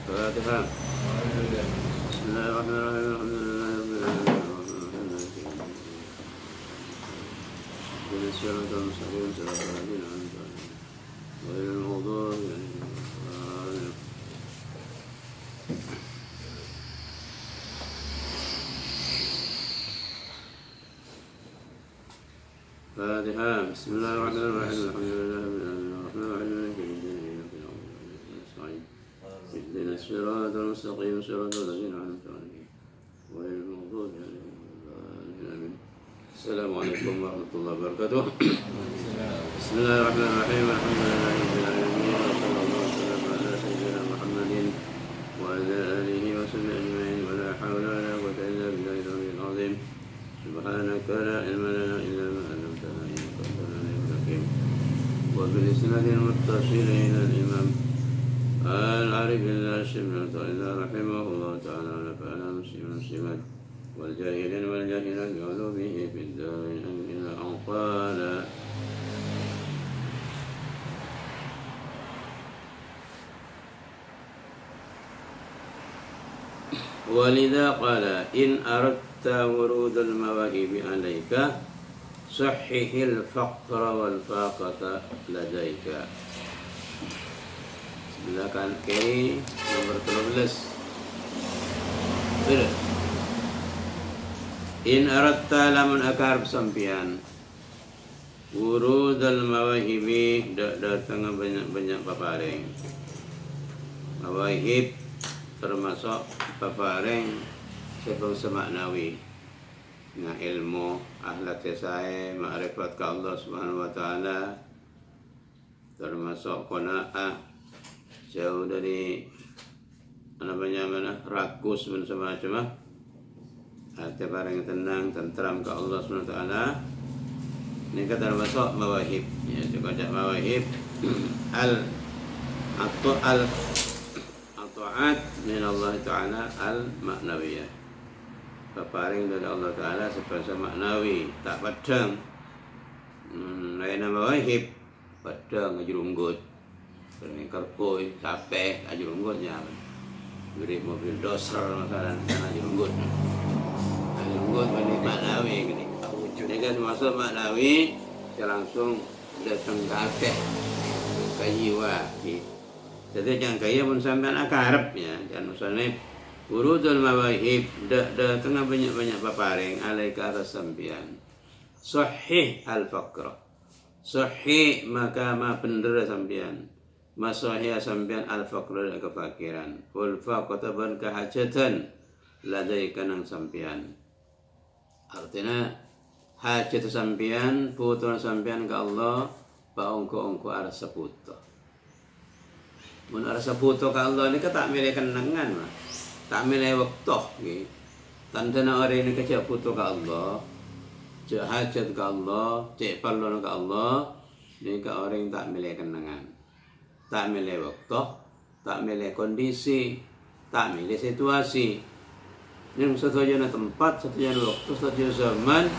Fatihah. Bismillahirrahmanirrahim. اهدنا الصراط المستقيم صراط الذين أنعمت عليهم غير المغضوب عليهم ولا الضالين. السلام عليكم ورحمة الله وبركاته. بسم الله الرحمن الرحيم. الحمد لله رب العالمين وصلى الله وسلم على سيدنا محمد وعلى آله وصحبه أجمعين ولا حول ولا قوة إلا بالله العلي العظيم. سبحانك لا علم لنا إلا ما علمتنا إنك أنت العليم الحكيم. وبالإسناد المتصل إلى الإمام العارف بالله الشمس إذا رحمه الله تعالى ونفعنا مسلمات والجاهلين والجاهلات بعلومه في الدارين إلى أن قال ولذا قال إن أردت ورود المواهب عليك صحح الفقر والفاقة لديك. Silakan kiri nomor 13. Betul. In aratta lamun akar sampian wurudul mawahibi datang banyak paparing. Mawahib termasuk paparing sebab semaknawi. Nah ilmu akhlak saya ma'rifat ke Allah Subhanahu wa taala termasuk qanaah jauh dari rakus dan semacam hati barang tenang tentram ke Allah SWT. Ini kata termasuk mawahib ya, cukup mawahib al-ta'at min Allah Ta'ala al-maknawiyah, paparing dari Allah Ta'ala sebagai maknawi tak padang. Lain mawahib padang ngejurunggut ini kerpoi, capek, ajurungutnya beri mobil doser makanan ajurunggut ini maknawi gini. Ini kan masuk maknawi langsung datang ke jiwa. Jadi jangan kaya pun sampai akarep ya, jangan musonib urudul mawahib datang banyak paparing alaika atas sampian sahih al-faqra sahih maka ma bener sampian masahia sampian al-faqr kefakiran wal faqata ban kehajatan ladaika nang sampian. Artinya hajat sampian putra sampian ke Allah paungko arah seputo. Mun arah seputo ke Allah ni tak milih kenangan mah. Tak milih waktu nggih. Tandana orang ini kecil puto ke Allah. Cek hajat ke Allah, cek perlu ke Allah, ni ke orang tak milih kenangan. Tak milih waktu, tak milih kondisi, tak milih situasi. Yang satunya tempat, satunya waktu, satunya zaman,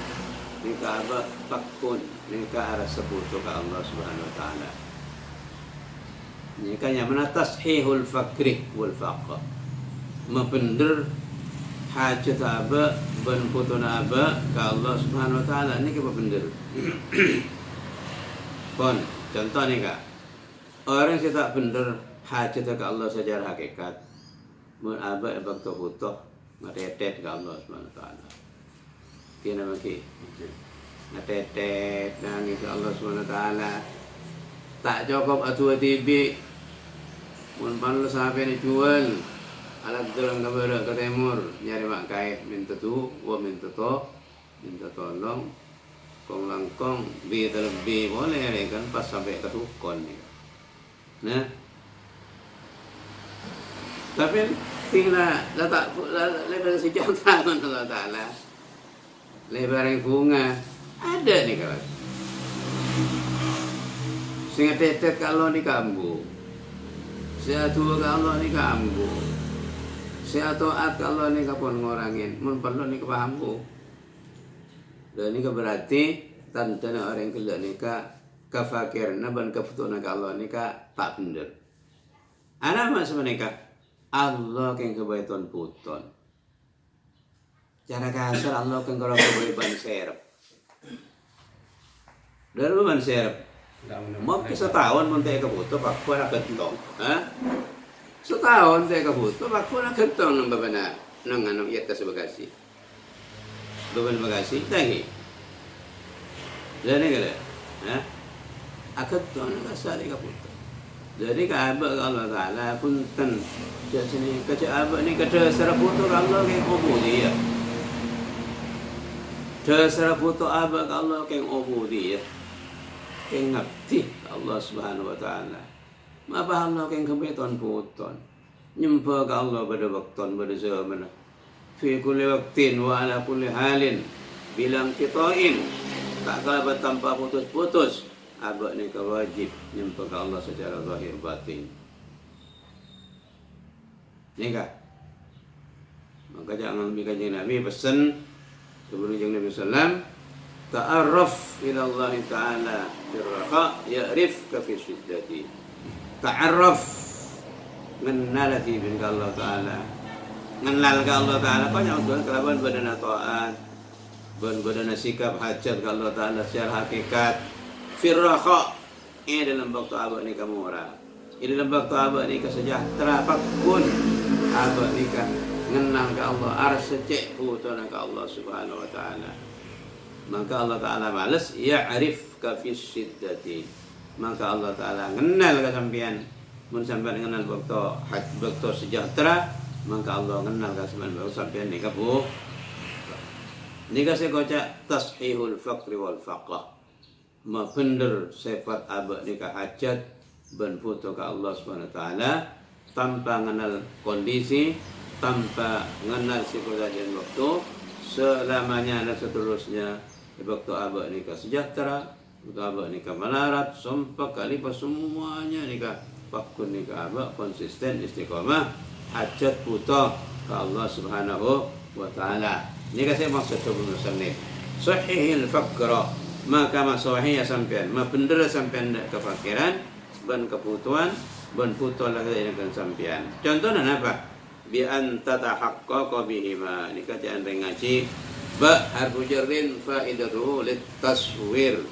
nikah abad takun, nikah arah seputu ke Allah Subhanahu Wa Taala. Nikahnya mana tashihul fakri wal faqah, mempender hajat abad, ben putuna abad ke Allah Subhanahu Wa Taala. Ini kita bener. Pon, contoh nih kak. Orang yang tak benar hajat ke Allah secara hakikat mun abad bakto butuh ngatetet ke Allah Subhanahu wa taala. Kena maki. Ngatetet nang ke Allah Subhanahu wa taala. Tak cukup atu tibi mun panlu sampai dijual alat dalam ke timur nyari makai minta tu wa minta to minta tolong kong langkong bi terlebih boleh kan pas sampai ke tukon ni. Nah, tapi tinggal letak lebar sejauh tangan Allah Ta'ala lebar yang bunga ada nih kalau sehingga tetet kalau di kambu saya tua kalau di kambu saya taat kalau ini kapon ngorangin mun perlu nih kepahamku dan ini berarti tantana orang kelak nikah kafakir naban keputusan ke Allah nikah tak bener. Ada mas menikah Allah keng kebaiton puton. Cara kasar Allah keng kalau kebaitan serep. Dari ban serep. Mau setahun mun teh kebutuh pak pun kentong. Setahun teh kebutuh pak pun kentong nang babana nang anu ieu tas Bekasi. Beban Bekasi teh. Jadi kala. Akat tuan kasar kebutuh. Jadi kaaba Allah Taala punten jasini kaca aba ni kada saraputo Allah keng ubudiyah. Dasar foto aba Allah keng ubudiyah. Keng ngabdi Allah Subhanahu wa taala. Mapa Allah keng kebeton puton. Nyempa ka Allah pada wakton pada zaman. Fi kulli waqtin wa ala kulli halin bilang kitain. Tak kala tanpa putus-putus. Aba ni ka wajib nyempa ka Allah secara zahir batin. Nikah. Maka jangan bikin Nabi pesan kemudian Nabi sallam ta'arraf ila Allah Ta'ala firraqa ya'rifka fi syiddati. Ta'arraf ngenalati bin Allah Ta'ala. Ngenal ka Allah Ta'ala banyak tuan kelaban badana taat. Badana sikap hajat ka Allah Ta'ala secara hakikat. Firraqa ini dalam waktu abad ni kamu orang. Ini dalam waktu abad ni kesejahtera pakun abad ni ka ngenal ka Allah arsecek putana ka Allah Subhanahu wa taala. Maka Allah Taala balas ya'rifka fi syiddati. Maka Allah Taala ngenal ka sampean mun sampean ngenal waktu sejahtera, maka Allah ngenal ka sampean ni ka bu. Nika saya kocak tashihul faqri wal faqah. Mafender sifat abad nikah hajat ben foto ka Allah Subhanahu wa taala tanpa mengenal kondisi, tanpa mengenal situasi waktu selamanya dan seterusnya. Waktu abad nikah sejahtera, waktu abad nikah melarat, sampai kali pas semuanya nikah pakun nikah abad konsisten istiqomah hajat foto ke Allah Subhanahu wa taala. Ini saya maksud musannif. Sahihil faqra, maka masahiya sampean, bener sampean ndak kefakiran, ban kebutuhan, ban puto lagi dengan sampean. Contohnya apa? Bi an tatahaqqaqa bihima. Ini kajian ngaji. Ba harfu jarrin faidatuhu litaswir.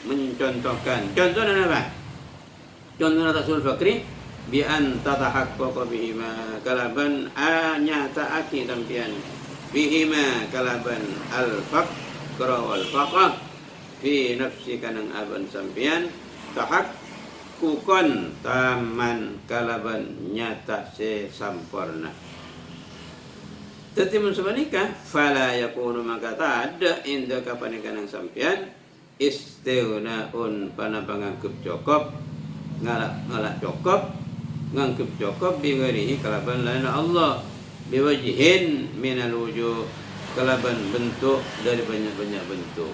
Mencontohkan. Contohnya apa? Contohnya tasul fakri bi an tatahaqqaqa bihima. Kalaban anyataaki sampean. Bihima kalaban al-faqra wal faqah fi nafsi kanang aban sampean tahakkukan taman kalaban nyata se sampurna. Tetapi mensebaliknya fala yakunu maka tak ada inda kapan kanang sampean istighnaun pana panganggep cukup ngalak cukup nganggep cukup bi ghairihi kalaban lain Allah biwajhin minal wujuh kalaban bentuk dari banyak-banyak bentuk.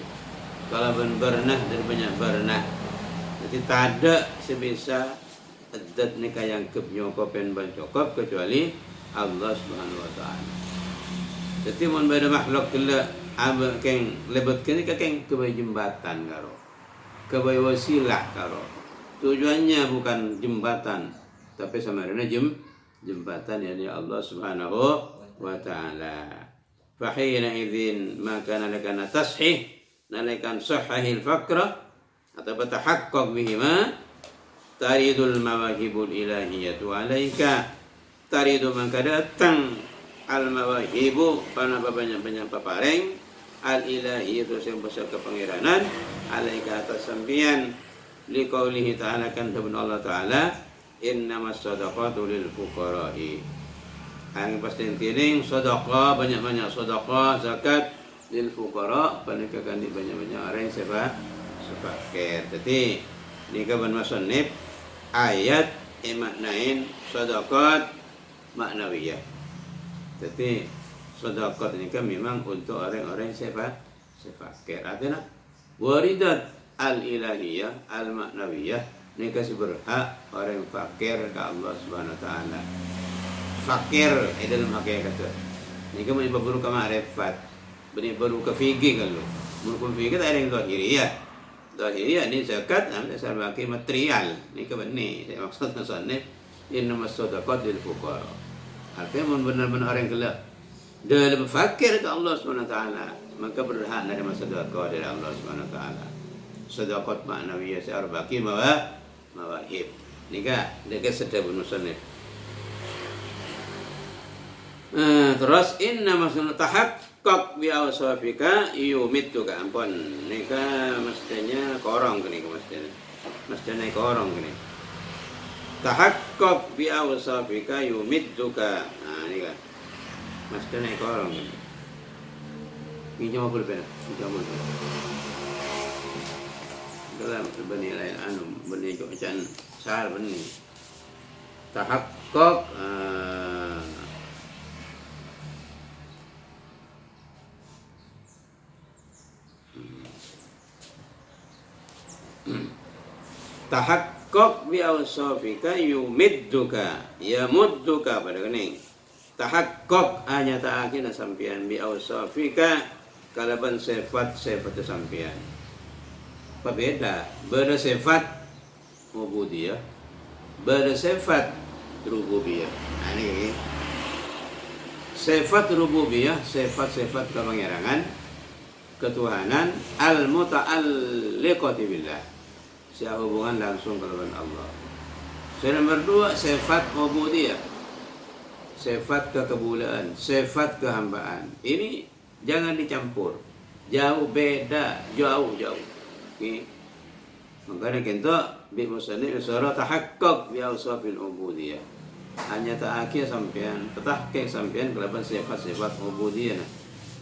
Kalaban bernah dari banyak bernah. Jadi tak ada sebisa adat nikah yang kenyokopin bancokop kecuali Allah Subhanahu wa taala. Jadi mun beda makhluk kala aba keng lebet kene ka keng kebai jembatan karo. Kebai wasilah karo. Tujuannya bukan jembatan, tapi samarana jembatan yakni Allah Subhanahu wa taala. Fa hina idzin maka nalakana tashih nalaikan sahihil faqra atau tahaqqaq bihima taridul mawahibul ilahiyatu alaika taridu maka datang al mawahibu pana banyak-banyak papareng al ilahiyatu yang besar kepangeranan alaika atas sampian liqaulihi ta'ala kan sabda Allah taala innamas shadaqatu lil fuqara'i. Ang pasti tining sedekah banyak-banyak sedekah zakat lil fuqara panikakan di banyak-banyak orang sepaket. Jadi nikah ban musannif ayat maknain sedekah maknawiyah. Jadi sedekah nikah memang untuk orang-orang sepaket. Artinya waridat al-ilahiyah al-maknawiyah nikah berhak orang fakir ke Allah Subhanahu wa taala. Fakir dalam hakikat. Nikah menjadi ke ma'rifat. Benih baru ke fikih kalau menurut fikih ada yang zahiriyah. Zahiriyah ini zakat dasar bagi material. Ini ke benih saya maksud musannif innamas shadaqat lil fuqara. Artinya benar-benar orang gelap dia lebih fakir ke Allah SWT, maka berhak menerima sedekah dari Allah SWT. Sedekah maknawiyah searbaki mawahib. Nika dia sedekah musannif. Terus inna maksudnya tahaqqaq bi awsafika yumittuka. Ampun, nika mestinya korong gini mestinya korong gini. Tahaqqaq bi awsafika yumittuka. Nah, nika mestinya korong gini. Ini mau boleh benar, kita mau. Dalam benih lain benih bacaan sahal benih. Tahaqqaq tahaqqaq bi awsafika yumidduka yamudduka pada kening. Tahaqqaq hanya ta'akina sampian bi awsafika kalaban sifat sampian. Berbeda, bersifat ubudiyah, bersifat rububiyah. Nah, ini sifat rububiyah, sifat kepangerangan, ketuhanan, al-muta'alliqati billah. Siapa hubungan langsung kepada Allah. Nomor 2, sifat ubudiyah, sifat kekebulaan, sifat kehambaan. Ini jangan dicampur, jauh beda, jauh. Okay. Makanya kita bi musannif isara tahaqqaq bi awsafil ubudiyah. Hanya ta'akil sampean, tahqiq sampean kelaban sifat-sifat ubudiyah.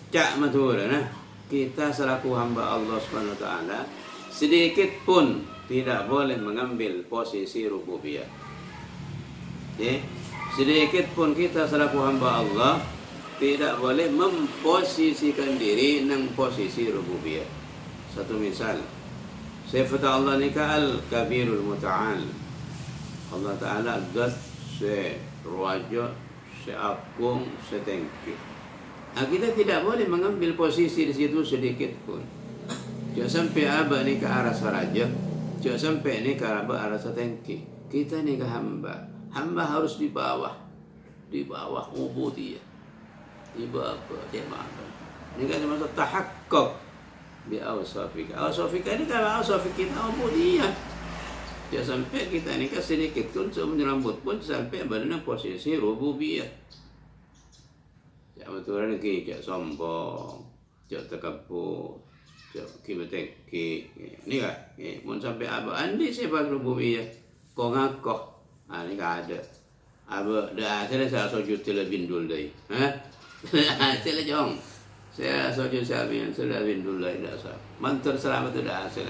Cak maturana kita selaku hamba Allah Subhanahu wa taala sedikit pun tidak boleh mengambil posisi rububiyah. Okay. Sedikit pun kita selaku hamba Allah tidak boleh memposisikan diri nang posisi rububiyah. Satu misal, sifat Allah ni al-kabirul muta'al. Allah Ta'ala zat se-raja, se-agung, se-tengki. Kita tidak boleh mengambil posisi di situ sedikit pun. Jangan sampai abah ni ke arah raja, jangan sampai ni ke arah se-tengki. Kita ni ke hamba. Hamba harus di bawah ubudiyah. Di bawah jemaah. Ini kan maksud tahaqqaq bi awsafika. Awsafika ini kalau awsafik kita ubudiyah. Ya sampai kita ini kan sedikit pun menyelambut pun sampai pada posisi rububiyah. Ya betul lagi cak sombong, cak takabur, cak kibateki. Ini kan, mun sampai apa andi sifat rububiyah. Kau ngakoh, ini kan ada. Aba dah saya sujud telebindul dai. Saya jong. Saya sujud sabian, sudah bindul lain dasar. Mantur selamat itu dah hasil.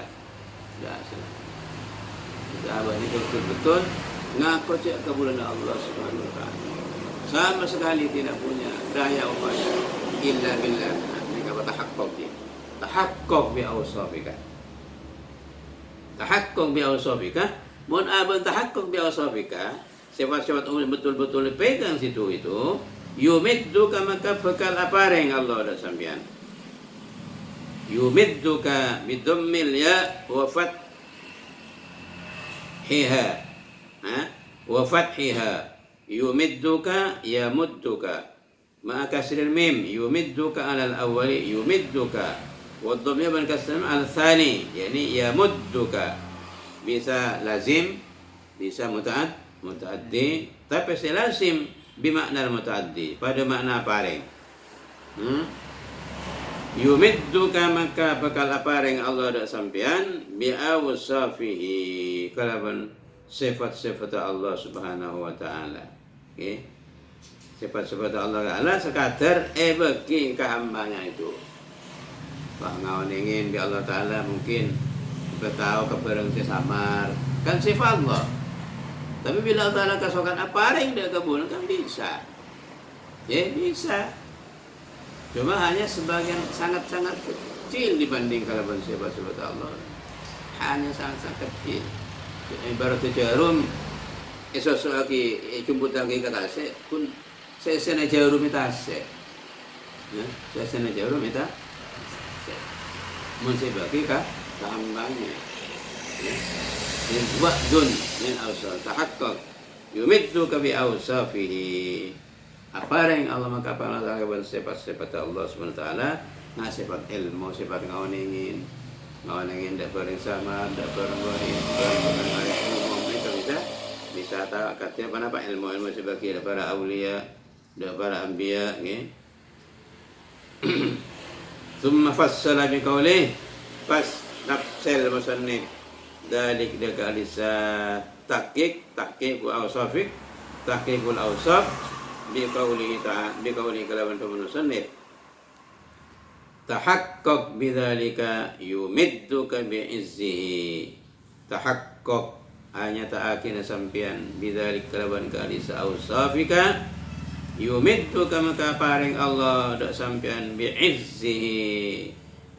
Sahabat ini betul-betul ngaku cek kebulan Allah Subhanahu wa taala. Sama sekali tidak punya daya upaya illa billah. Ini kata tahaqqaq dia. Tahaqqaq bi awsafika. Tahaqqaq bi awsafika. Mun abang tahaqqaq bi awsafika, sifat-sifat betul-betul dipegang situ itu. Yumidduka maka bekal apa yang Allah ada sampean. Yumidduka bidammil ya wa fathiha. Wa fathiha. Yumidduka yamudduka. Ma kasril mim yumidduka ala al-awwali yumidduka. Wa dhammir ban kasril al-thani yani yamudduka. Bisa lazim, bisa mutaaddi, tapi lazim bimakna mutaaddi pada makna paring. Yumidduka maka bakal aparing Allah dak sampean bi awsafihi kalaban sifat-sifat Allah Subhanahu wa taala. Okey. Sifat-sifat Allah Taala sekadar bagi kehambanya itu. Pangawan ingin bi Allah Taala mungkin kita tahu kebareng samar kan sifat Allah. Tapi bila Allah kasokan apa yang dia kabul kan bisa. Ya bisa. Cuma hanya sebagian sangat-sangat kecil dibanding kalaban sifat-sifat Allah. Hanya sangat-sangat kecil. Ibarat jarum esos lagi cumput lagi kata saya pun saya sana jarum itu ase. Ya, saya sana jarum itu. Mun saya bagi hambanya. Ya. Wa'dun min awsaf tahaqqaq yumidduka bi awsafihi apa yang Allah maka apa Allah Taala sifat-sifat Allah Subhanahu wa taala, nah sifat ilmu, sifat ngawaningin ndak bareng sama, ndak bareng umum itu bisa tahu katanya apa ilmu sebagai para aulia, para anbiya nggih. Tsumma fassala bi qawlihi pas nafsil musannif dalik daka alisa tahqiq wa awsafik tahqiqul awsaf bi qawlihi ta'ala bi qawlihi kalawan musannif tahaqqaq bidzalika yumidduka bi'izzihi. Tahaqqaq hanya ta'akina sampian bidzalik kalawan kalisa awsafika yumidduka maka paring Allah dak sampian bi'izzihi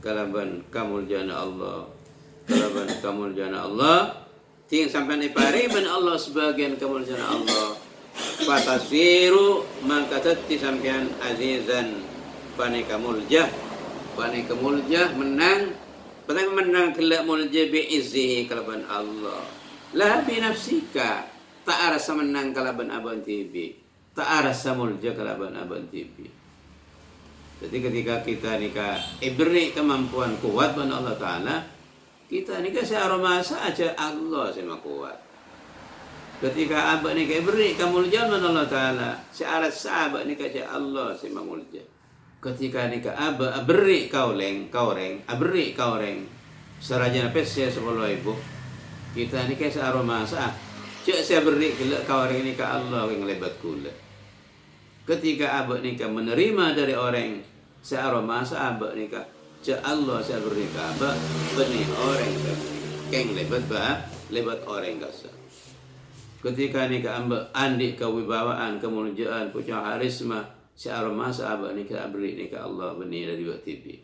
kalaban kamuljana Allah, kalaban kamuljana Allah ting sampean iparing ben Allah sebagian kamuljana Allah fatasiru maka tati sampean azizan panika muljah menang kelak muljah bi'izzihi kalaban Allah la bi nafsika tak arasa menang kalaban aban tibi tak arasa muljah kalaban aban tibi. Jadi ketika kita nikah beri kemampuan kuat pada Allah Ta'ala, kita nikah searomasa aja Allah sama kuat. Ketika abah nikah beri kemuliaan pada Allah Ta'ala, searat sahabat nikah aja Allah sama mulia. Ketika nikah abah beri kaureng, serajan pesya 10.000, kita nikah searomasa, cek saya beri kaureng nikah Allah yang lebat kula. Ketika abah nikah menerima dari orang searoma sahabat nikah ce Allah saya beri abah benih orang keng lebat orang kasa. Ketika nikah amba andi kewibawaan kemuliaan punya harisma searoma sahabat nikah beri nikah Allah benih dari buat TV.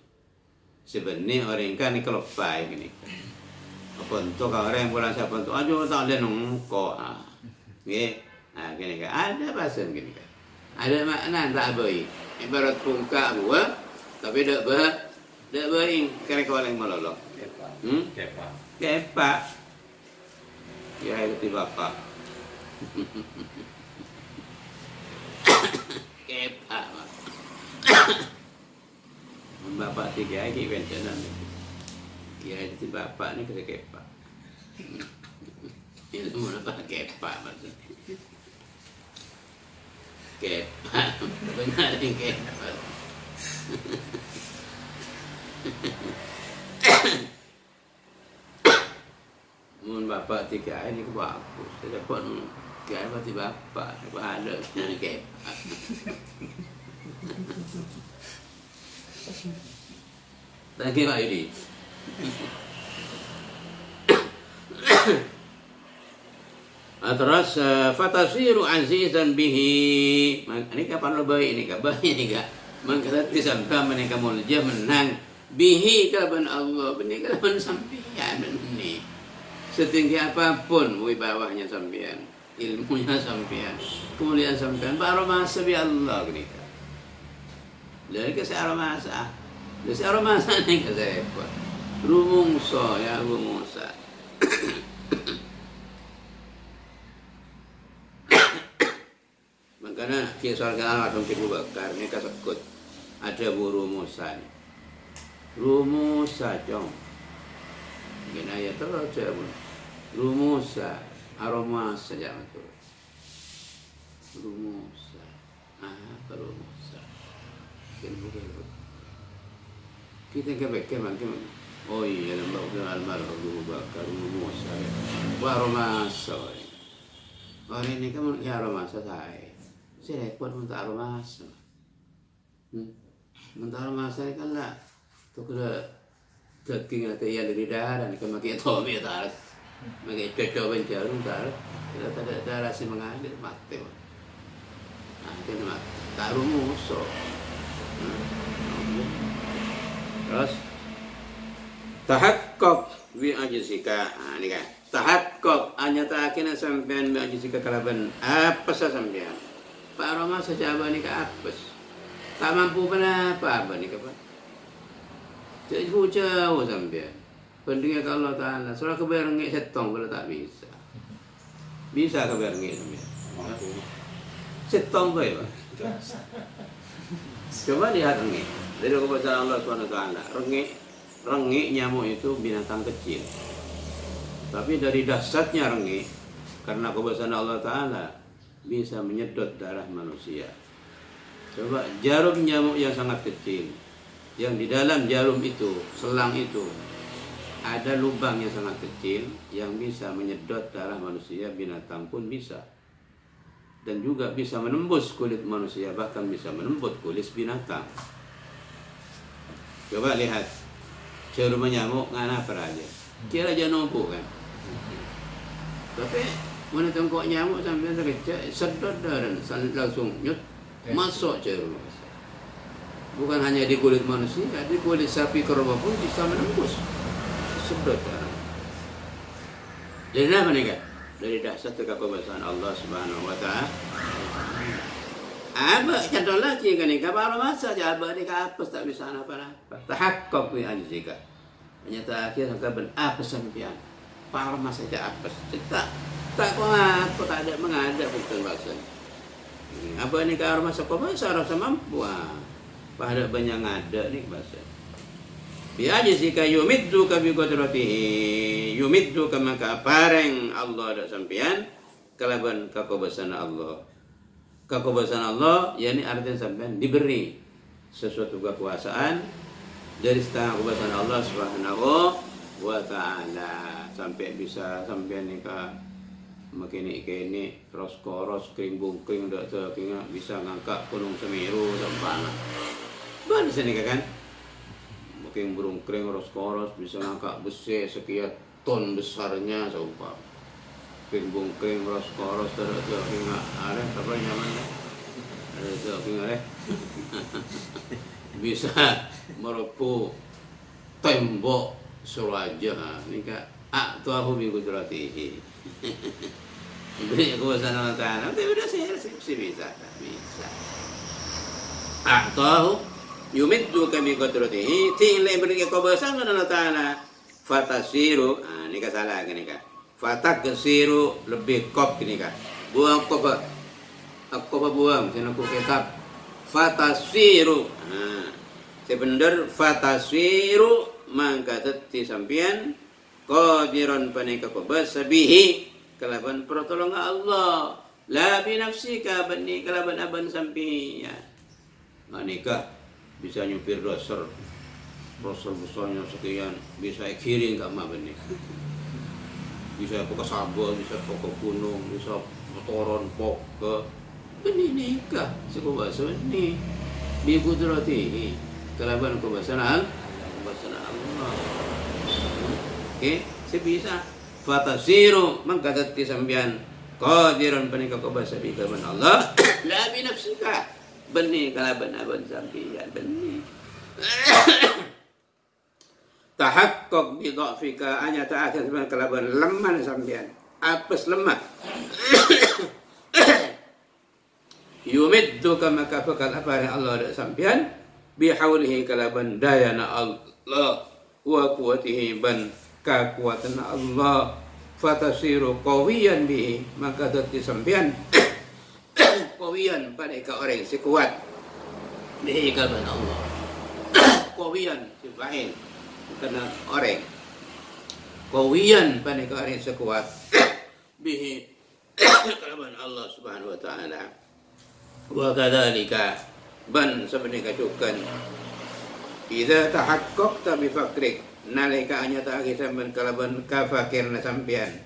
Sebenarnya orang kan nikah lepai ini. Apa untuk orang pulang siapa untuk aja tak ada nungko nggih. Nah gini kan ada pasang gini kan. Ada makna tak baik. Ibarat pungka buah, tapi dak baik karena kawalang melolong. Kepa. Ya itu bapak. Kepa. Bapak tiga lagi pensiunan. Ya itu bapak ni kena kepa. Itu mana kepa maksudnya. Kepa, benar yang kepa. Mun bapak tiga ini ke bagus, saya dapat kaya pati bapak, dapat ada yang kepa. Tak kira ini. Terus fatasiru azizan bihi. Ini kapan lo baik ini kapan ini kak? Mengkata sampai mereka mulia menang bihi kalaban Allah benih kalaban sampian ini. Setinggi apapun wibawahnya sampian, ilmunya sampian, kemuliaan sampian, baru masa bi Allah kenika. Dari kesara masa nih kesepot. Rumungso ya rumungsa. Karena kisah Allah dong Abu Bakar ini kasakut ada rumusa jong gini ya terus rumusa aroma saja itu rumusa rumusa kita kebek oh iya lembab almarhum Abu Bakar rumusa aroma soy hari ini kamu ya aroma saya repot untuk aromasa. Untuk aromasa kan lah. Tu kena daging atau yang dari darah ni kan makin tomi taras. Makin cocok benjarum taras. Kita tak ada darah si mengalir mati. Nah, kena mati. Taruh musuh. Terus tahaqqaq bi ajzika. Ni kan. Tahaqqaq hanya takin sampean bi ajzika kalaban apa sampean. Pak Roma saja abah ni ke apes. Tak mampu apa ni ke apa. Jadi jauh sampai. Pentingnya kalau Allah Ta'ala. Soalnya kebayar ngek setong kalau tak bisa. Bisa kebayar ngek sampai. setong bae, Pak. Coba lihat rengik. Dari kebesaran Allah SWT, rengik nyamuk itu binatang kecil. Tapi dari dahsyatnya rengik, karena kebesaran Allah Ta'ala, bisa menyedot darah manusia. Coba jarum nyamuk yang sangat kecil, yang di dalam jarum itu, selang itu, ada lubang yang sangat kecil yang bisa menyedot darah manusia, binatang pun bisa. Dan juga bisa menembus kulit manusia, bahkan bisa menembus kulit binatang. Coba lihat jarum nyamuk ngana apa aja, kira aja numpuk kan. Tapi mana tengkok nyamuk sampai sekejap sedot dan langsung nyut masuk jarum. Bukan hanya di kulit manusia, di kulit sapi kerbau pun bisa menembus. Sedot darah. Dari apa nih kan? Dari dahsyat kebesaran Allah Subhanahu wa Ta'ala. Aba contoh lagi kan ni, kalau masa je aba ni apa tak bisa apa-apa. Tahakkuk bi ajzika. Hanya terakhir sampai apa sampian. Para masa je apa. Tak apa tak ada mengadap betul bahasa. Apa ni kalau masa kau bahasa rasa mampu. Pada banyak ada ni bahasa. Biajizika yumidduka bi qudratihi, yumidduka maka pareng Allah dak sampean kalaban kebesaran Allah. Kebesaran Allah yakni artinya sampean diberi sesuatu kekuasaan dari setengah kebesaran Allah Subhanahu wa Ta'ala, sampai bisa sampean ni ka makini terus koros kring bungkring dak sakinga bisa ngangkat Gunung Semeru sampai. Ban sini kan? Mungkin burung kering koros bisa ngangkat besi sekian ton besarnya seumpama. Kering kering koros terus hingga ada apa namanya? Ada hingga bisa merupu tembok Suraja. Ini kan a'tahu bi qudratihi. Beri kuasa Allah Ta'ala. Tapi udah saya bisa. A'tahu yumidduka bi qudratihi, tinggal beri kebesaran Allah Ta'ala. Fatasiru, ini kan salah kan ni kan. Fatakasiru lebih kop ni kan. Buang kop. Aku buang, saya nak kitab. Fatasiru. Sebenar fatasiru mangka teti sampian qadiran panika kubasa bihi kalaban pertolongan Allah. La bi nafsika bani kalaban aban sampian. Manika bisa nyupir doser besarnya sekian, bisa kiring ke emak benih, bisa ke Sabah, bisa ke gunung, bisa motoron pok ke benih nikah sekubasa benih bi qudratihi kalaban kebesaran Allah. Oke, sebisa fatasiru mangkatati sambian qadiran panika kubasa bi kalaban Allah la bi nafsika benih kalaban aban sampian benih. Tahakkuk bi dhafika anya ta'akan sampean kalaban lemah sampean apes lemah. Yumidduka maka fakal apa Allah dak sampean bi haulihi kalaban dayana Allah wa quwwatihi ban kekuatan Allah fatasiru qawiyan bihi maka dadi sampean Kawian pada orang si kuat bihi kalaban Allah. Kawian si fa'il karena orang kawian pada orang si kuat bihi kalaban Allah Subhanahu wa Ta'ala. Wa kadzalika ban sebenarnya kacukan idza tahaqqaqta bi faqrik nalika anya ta'aki sampean kalaban kafakirna sampean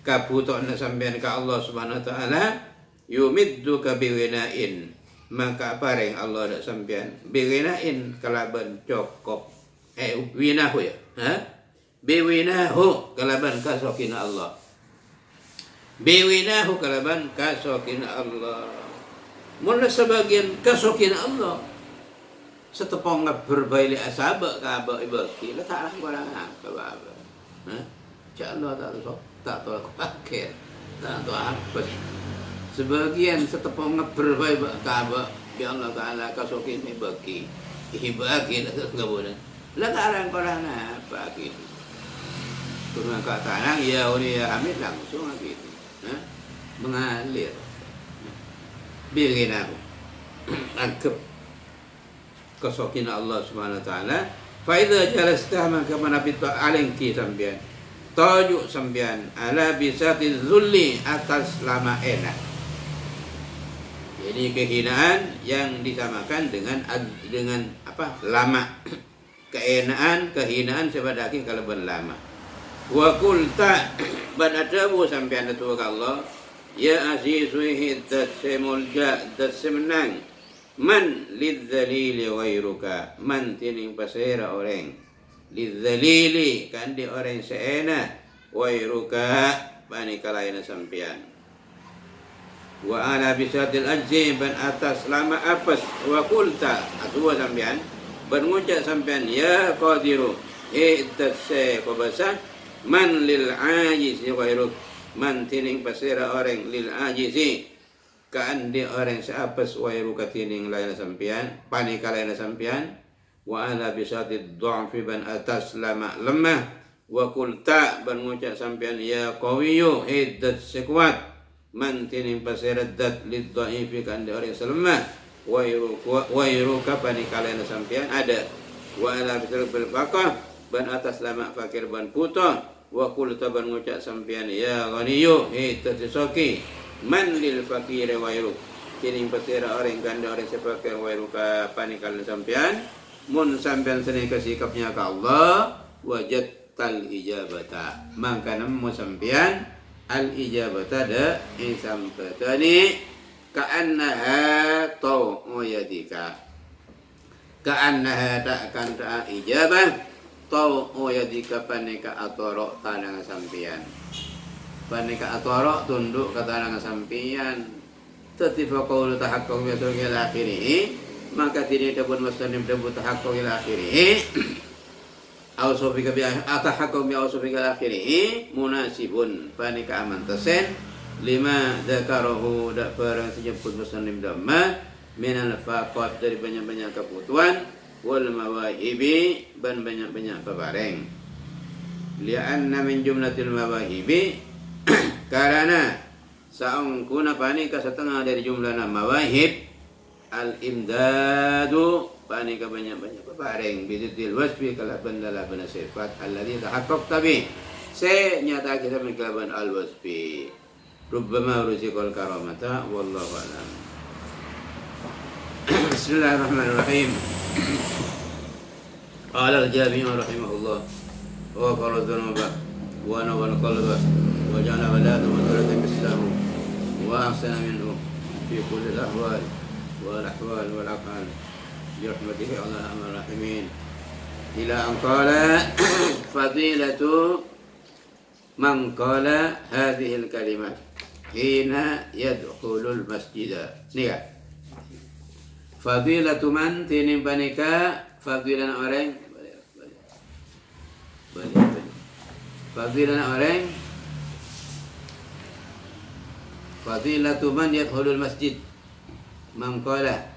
kabutona sampean ka Allah Subhanahu wa Ta'ala yumidduka biwina'in maka pareng Allah dak sampean biwina'in kalaban cokop winahu ya biwinahu kalaban kasokina Allah biwinahu kalaban kasokina Allah mula sebagian kasokina Allah setepong berbaili asaba kaba ibaki la ta'ala kurang apa apa Allah tak tahu pakai tak tahu apa. Sebagian setepong berbaik Ka'bah bi Allah Ta'ala kasokin bagi ibaki enggak boleh la tarang korang apa gitu kurang kata ya uli hamid langsung gitu mengalir bighinahu angkep kesokina Allah Subhanahu wa taala. Fa idza jalastah maka manabi alengki sambian tajuk sambian ala bisati zulli atas lama enak. Jadi kehinaan yang disamakan dengan apa? Lama. Keenaan, kehinaan sebadaki kalaban lama. Wa qulta badatabu sampean tu Allah ya azizu hiddat semulja dat semenang man lidzalili ghairuka man tining pasera orang lidzalili kan di orang seena ghairuka bani kalaina sampean wa ala bisatil ajzi ban atas lama apes wa qulta atwa sampean ban ngucap sampean ya qadiru hiddat se kobasa man lil ajizi ghairuk man tining pasira orang lil ajizi kaan di orang seapes ghairuka tining lain sampian panika lain sampian wa ala bisatid dha'fi ban atas lama lemah wa qulta ban ngucap sampian ya qawiyyu hiddat sekuat man tining pasira dat lid dha'ifi kaan di orang selemah ghairuka panika lain sampian ada wa ala bisatil faqah ban atas lama fakir ban puto wa qulta ban ngucap sampean ya ghaniyu tatisoki man lil fakir wa yuruk kini pasira orang ganda orang sepakir wa yuruka panikal sampean mun sampean seni kesikapnya ke Allah wajad tal ijabata maka nemu sampean al ijabata da isampatani ka'annaha taw'yadika ka'annaha ta'kan ta'a ijabah tau yadika paneka atorok tanang sampian paneka atorok tunduk ke tanang sampian tetifa qaulu tahaqqaq bi asril akhirih maka tidak dabun muslim dabun tahaqqaq ila akhirih au sofika bi atahaqqaq bi ausofika akhirih munasibun paneka aman tasen lima dzakarahu dak perang sejemput muslim damma minal faqat dari banyak-banyak kebutuhan wal mawahibi ban banyak-banyak pebareng li'anna min jumlatil mawahibi karena saungkuna pani ka setengah dari jumlah mawahib al imdadu pani ka banyak-banyak pebareng biditil wasfi kala bandala bana sifat alladhi tahaqqaq tabi se nyata kita mengkalaban al wasfi rubbama ruziqal karamata wallahu a'lam. Bismillahirrahmanirrahim. Qala al-Jami' rahimahullah wa qala dhunuba wa nawal qalba wa ja'ala walada wa dhalata bislahu wa ahsana minhu fi kulli al-ahwal wa al-ahwal wal aqal bi rahmatihi ala ar-rahimin ila an qala fadilatu man qala hadhihi al-kalimat hina yadkhulul masjida nika fadilatu man tinim panika fadilan orang fadilan orang fadilatu man yadkhulul masjid man qala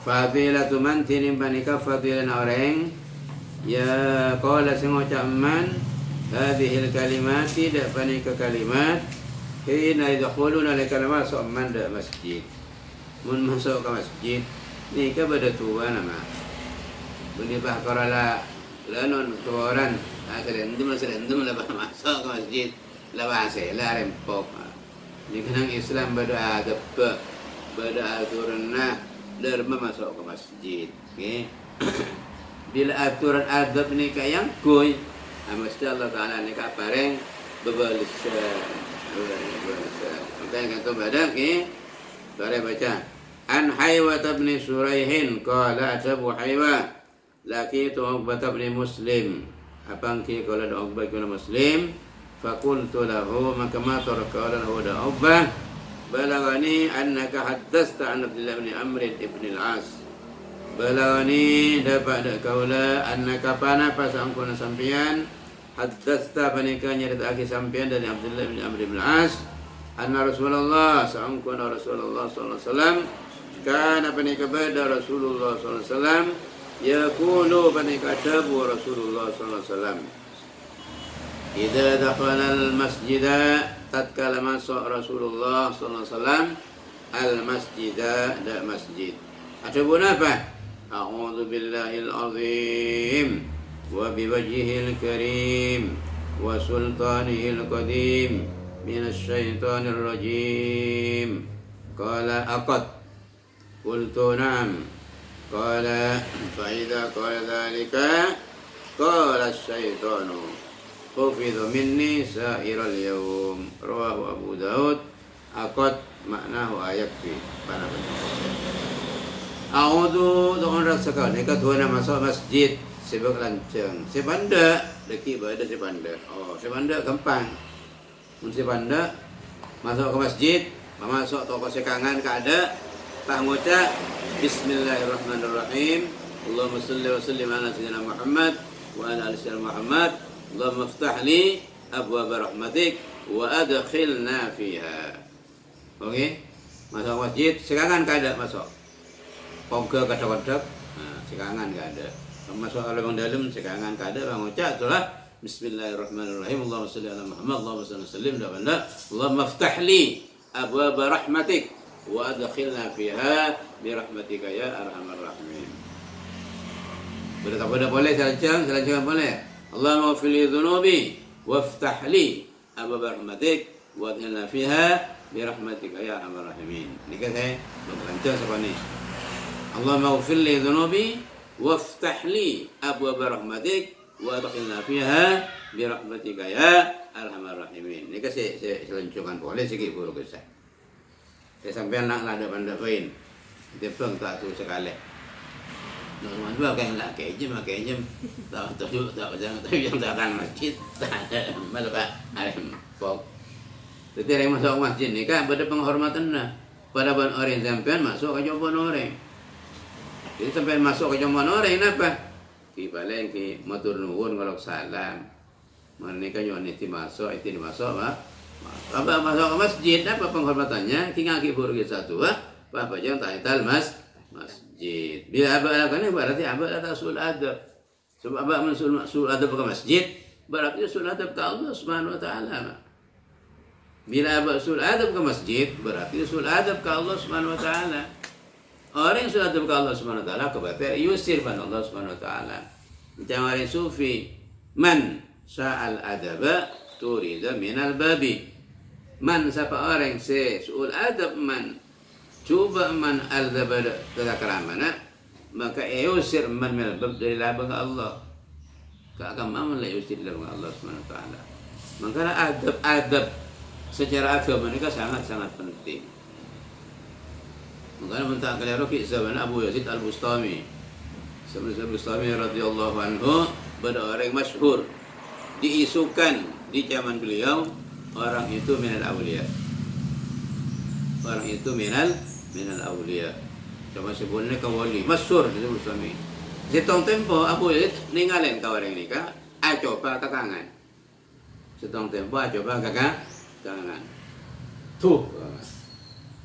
fadilatu man tinim panika fadilan orang ya qala sengucap man hadhil kalimat tidak panika kalimat hina yadkhuluna li kalimat man da masjid mun masuk ke masjid ni ka bada tua nama bani bahkarala lanon tuaran akhirendum la masuk ke masjid la bahasa la rempok ni kanang Islam bada adab bada aturanna derma masuk ke masjid okey bila aturan adab ni kayang kuy mesti Allah Ta'ala ni kat pareng berbalisan maka yang kata badak ni Barang baca An Haywat bin Suraihin qala atabu Haywa laqitu Uqbah bin Muslim apang ki qala Uqbah bin Muslim faqultu lahu maka ma taraka lahu Uqbah balagani annaka haddatsta an Abdullah bin Amr ibn al-As balagani dapat kaula annaka pana pasangkuna sampian haddatsta panika nyerita aki sampian dari Abdullah bin Amr bin al-As anna Rasulullah sa'angkuna Rasulullah sallallahu alaihi wasallam kana panika bada Rasulullah sallallahu alaihi wasallam yaqulu bani katabu Rasulullah sallallahu alaihi wasallam idza dakhala al-masjida tatkala masuk Rasulullah sallallahu alaihi wasallam al-masjida da masjid. Ada pun apa? A'udzu billahil azim wa biwajhihil karim wa sultanihil qadim minasy syaithanir rajim. Qala aqad qultu na'am qala fa idza qala dzalika qala asy-syaitanu hufidhu minni sa'iral yawm. Rawahu Abu Daud. Aqad maknahu ayakfi. Mana A'udhu dengan rasakan mereka tuan masuk masjid sebab lancang. Sepanda leki berada sepanda. Oh, sepanda gampang. Mun sepanda masuk ke masjid, masuk toko sekangan ke ada tak ngucap bismillahirrahmanirrahim. Allahumma shalli wa sallim ala sayyidina Muhammad wa ala ali sayyidina Muhammad. Allahumma iftah li abwaab rahmatik wa adkhilna fiha. Okey. Masuk masjid sekangan ke ada masuk. Pongke kadak-kadak, sekangan enggak ada. Masuk oleh dalam sekangan enggak ada, bang ucap itulah bismillahirrahmanirrahim. Allahumma shalli ala Muhammad, Allahumma sallim dah benda. Allahumma iftah li abwaab rahmatik wa adkhilna fiha bi rahmatika ya arhamar rahimin. Boleh boleh selanjutnya boleh. Allahumma ighfir li dhunubi waftah li abwaab rahmatik wa adkhilna fiha bi rahmatika ya arhamar rahimin. Ini kan saya berlanjut seperti ini. Allahumma ighfir li dhunubi waftah li abwaab rahmatik wa adkhilna fiha bi rahmatika ya arhamar rahimin. Ini kan saya selanjutkan boleh sikit buruk saya. Saya sampai nak ada pandapain. Dia pun tak tu sekali. Normal dua kan lah kejem tak tahu tak jangan tahu yang tak akan masjid tak ada malu Pak alim pok. Jadi yang masuk masjid ni kan pada penghormatan lah. Pada orang sampean masuk ke jumpa orang. Jadi sampai masuk ke jumpa orang kenapa? Ki paling ki matur nuwun kalau salam. Mereka nyuani masuk Pak. Apa masuk ke masjid apa penghormatannya? Ki ngaki buruk satu apa jangan tahital masjid. Bila abad kan berarti abad ada sul adab. Sebab abad sul adab ke masjid berarti sul adab ke Allah Subhanahu wa taala. Bila abad sul adab ke masjid berarti sul adab ke Allah Subhanahu wa taala. Orang yang sul adab ke Allah Subhanahu wa taala kebatir yusir pada Allah Subhanahu wa taala. Macam orang sufi man sa'al adaba turida minal babi. Man siapa orang sul adab man cuba man al-zabad tadakaramana maka yusir man minal bab dari labang Allah. Tak akan mau lah yusir labang Allah Subhanahu wa taala. Maka adab secara agama ini sangat penting. Makanya mentah kalian roki zaman Abu Yazid Al-Bustami. Sebelum Bustami radhiyallahu anhu pada orang masyhur diisukan di zaman beliau orang itu minal awliya. Orang itu minal awliya. Cuma sebutnya kawali masyhur di Bustami. Setong tempo Abu Yazid ninggalin ka orang ini ka acoba kakangan. Setong tempo acoba kakangan. Tuh.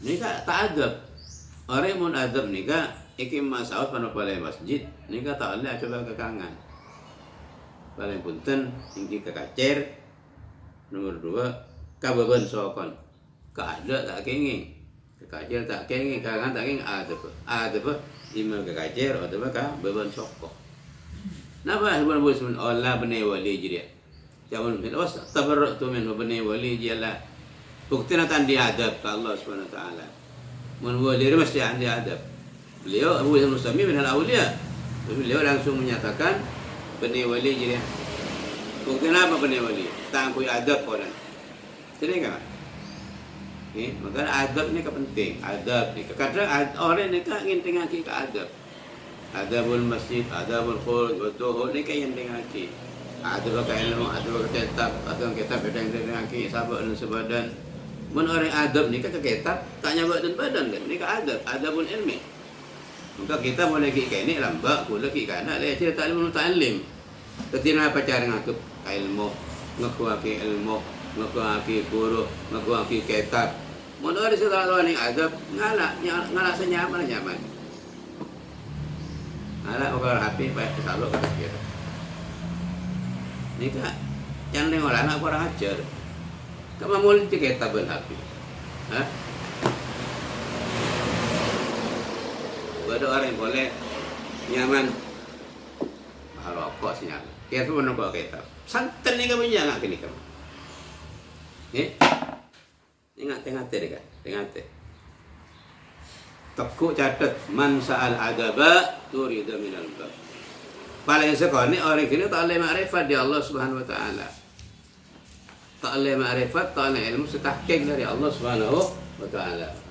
Nika tak adab. Orang mun adab nika ikim masalah pada balai masjid nika tak ada coba kekangan. Paling punten tinggi kekacer. Nomor 2 kabeban sokon. Ka ada tak kenging. Kekacer tak kenging, kangan tak kenging adab. Adab lima kekacer atau ka beban sokok. Napa sebab buat Allah bani wali jadi. Jangan was tabarratu min bani wali jalla. Bukti akan diadab ke Allah Subhanahu wa taala. Mun wali mesti ada adab. Beliau Abu Yazid Al-Bustami min al-awliya. Beliau langsung menyatakan bani wali jadi. Bukti apa bani wali? Tak punya adab orang. Jadi kan? Maka adab ni penting. Adab ni kadang orang ni kan ingin tengaki ke adab. Adabul masjid, adabul khuruj wa dukhul ni kan yang tengaki. Adab ke ilmu, adab ke kitab, adab kitab yang tengaki sahabat dan sebadan. Mun orang adab ni kan ke kitab, tak nyabak dan badan kan. Ni ke adab, adabul ilmi. Maka kita boleh ki ini lambak, boleh ki kana le cerita ilmu ta'lim. Ketina apa cara ngakep ilmu, ngakuaki ilmu, ngakuaki guru, ngakuaki kitab. Mun orang sudah tahu ni adab, ngalak senyaman. Ala kalau HP baik salok kata kira. Ni kan yang dengar anak kurang ajar. Kamu mau lihat kita ben HP. Hah? Ada orang yang boleh nyaman. Kalau kok sinyal. Kita pun nak kita. Santan ni kamu jangan kini kamu. Ingat deh kan, ingat deh. Tekuk catat man sa'al adaba turida minal bab. Paling sekali orang kini tak boleh makrifat di Allah Subhanahu wa taala. Tak boleh makrifat, tak boleh ilmu setahqiq dari Allah Subhanahu wa taala.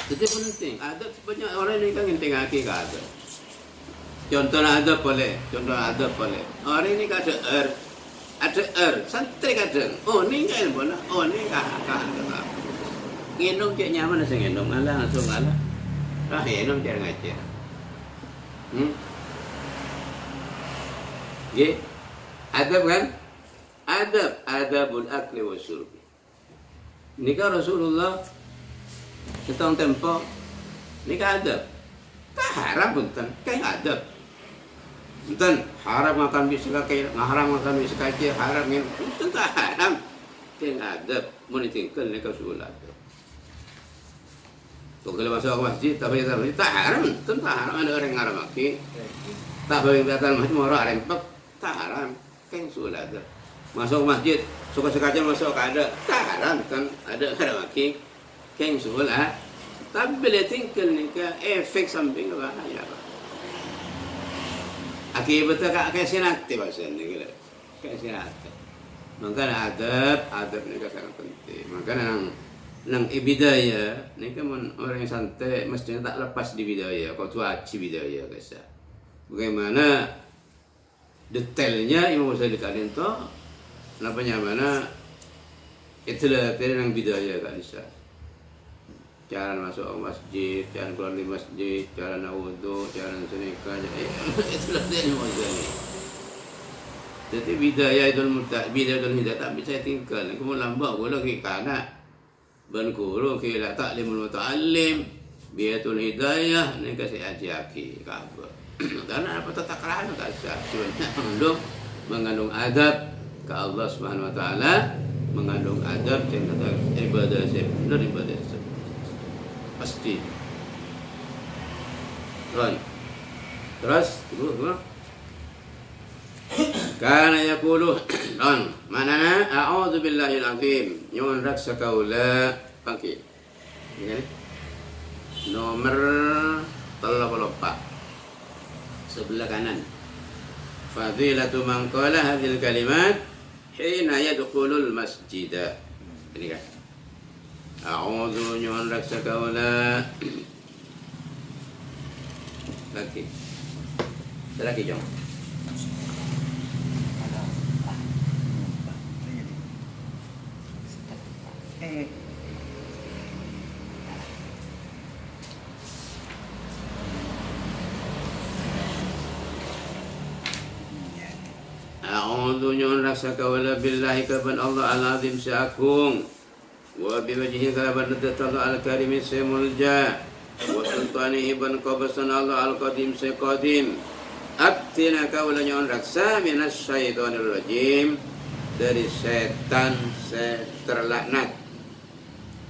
Jadi penting, adab sebanyak orang ini kan penting haki ke adab. Contoh adab boleh, Orang ini kan ada santai kadang. Oh ni kan boleh, oh ni kan. Ngendong kayak nyaman nasi ngendong ngalah langsung ngalah. Ngendong jangan ngajar. Adab kan? Adabul akli wa syurbi. Nikah Rasulullah setahun tempo nikah adab. Tak haram punten, kayak adab. Punten haram makan bisa kayak haram makan bisa kayak haram ini. Punten tak haram. Kayak adab menitingkan nikah Rasulullah. Kalau masuk ke masjid, tak haram, tentu haram ada orang yang haram lagi. Tak boleh datang masjid, orang rempet, tak haram, kan sudah ada. Masuk ke masjid, suka-suka masuk ke ada, tak haram, kan ada haram lagi, kan sudah. Tapi bila tinggal ni ke efek samping bahaya. Akibatnya kayak sinati bahasa ni, kayak sinati. Makanya adab ni sangat penting. Makanya nang bidaya ni kan orang yang santai mestinya tak lepas di bidaya. Kau tu aci bidaya guys. Bagaimana detailnya Imam Ghazali kalian tu, namanya mana itulah nang bidaya kan bisa. Cara masuk masjid, cara keluar dari masjid, cara nak wudu, cara senikah, itulah Imam Ghazali. Jadi bidaya itu hidayah tak bisa tinggal. Kemudian lambat gula ke kanak. Ban guru kira taklimul muta'allim biatul hidayah ni kasih ajiaki kabeh. Karena apa tatakraan tak sebenarnya mengandung adab ke Allah Subhanahu wa taala, mengandung adab dan ibadah benar ibadah pasti. Terus dulu Kana yaqulu don manana a'udzu billahil azim nyuwun raksa kaula pangki. Ini nomor 34 sebelah kanan. Fadilatu man qala hadhil kalimat hina yadkhulul masjid. Ini kan. A'udzu nyuwun raksa kaula. Lagi jom. A'udzu nyuwun rasa kawala billahi kaban Allah al-azim sa'agung wa biwajhihi kaban Allah al-karim semulja wa sultanihi ban qabasan Allah al-qadim seqadim abtina kawala nyuwun raksa minas syaitonir rajim dari setan terlaknat.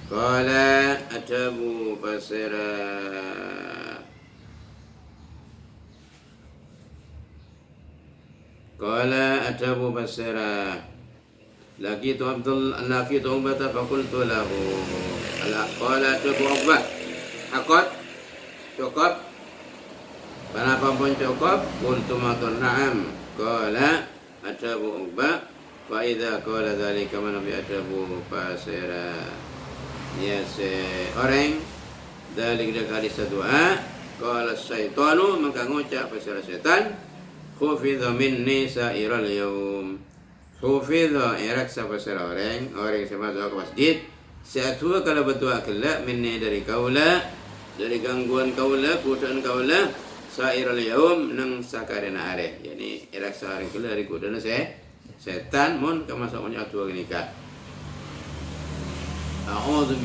Qala atabu basira. Qala atabu basira. Laki tu Abdul laki tu Umbah faqultu lahu. Qala atabu Umbah. Akot cukup. Kenapa pun cukup? Qultu matun na'am. Qala atabu Umbah. Fa idza qala dzalika man bi atabu basira. Ya orang dari kali doa kalau syaitanu maka ngucap pasal setan khufidha minni sa'iral yaum khufidha irak pasal orang sama doa ke masjid satu kalau berdoa kelak minni dari kaula dari gangguan kaula godaan kaula sa'iral yaum nang sakarena are yani irak sehari kelak dari godaan setan mun kemasuknya doa nikah. a'udzu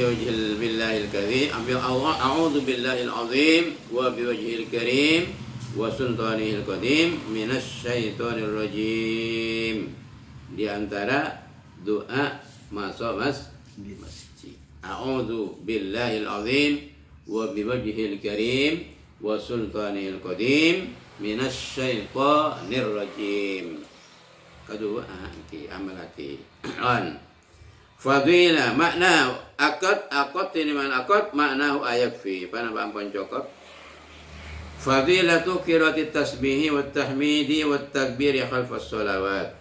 billahil karim, a'udzu billahil azim wa biwajhil karim wa sultanihil qadim minasy syaithanir rajim. Di antara doa masuk masjid. A'udzu billahil azim wa biwajhil karim wa sultanihil qadim minasy syaithanir rajim. Kedua ki amalati. Fadilah makna akad ini mana akad maknahu ayakfi pana ampun cukup. Fadilatu qiraatit tasbihi wat tahmidi wat takbiri khalfas sholawat.